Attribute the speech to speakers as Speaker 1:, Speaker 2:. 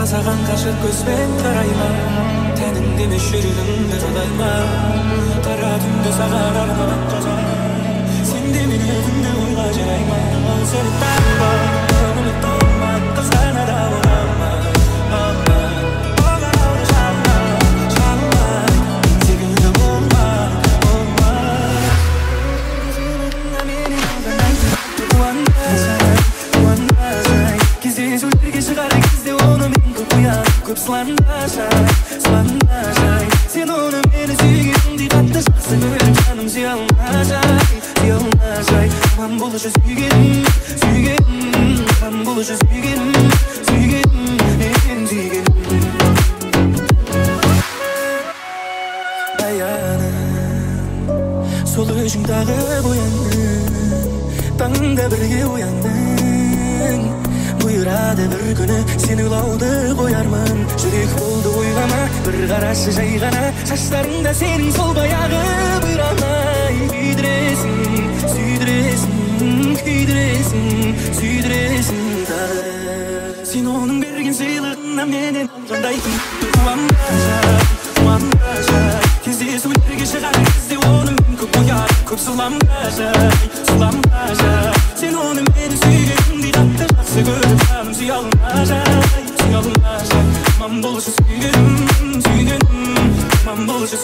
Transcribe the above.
Speaker 1: саған ғашық көзбен қараймын, тәніңдеме жүрегімді қалаймын. Қара түнде саған арнап жазамын, сен де мені күнде ойға жараймын. Ол сені таппа, көңілі толмай, қызғана да орамай. Оған ауды жалмай, секілді болмай. Мені алданайсың, қуанбасай, кездесулерге шығар кезде оны мен көп қоям. Көп сылаңдасай, сен оны мені сүйгендей қатты жақсы көріп, жаным сүйе алмасай, аман болушы сүйгенім, аман болушы сүйгенім, мен сүйгенім. Баяным, сол үшін тағы бояндым, таңда бірге ояндың. Бұйырады бір күні сен ойлауды қоярмын. Жүрек болды ойлама, бір қарашы жай ғана, шаштарыңда сенің сол баяғы бұйрамай. Күйдіресің тағы. Сен оның берген сыйлығына менен алғандаймын. Қуанбасай, кездесулерге шығар кезде оны мен көп қояр. Көп сұланбасай, сен оны мені сүйгендей қатты жақсы көріп, жаным сүйе алмасай, аман болушы сүйгенім, аман болушы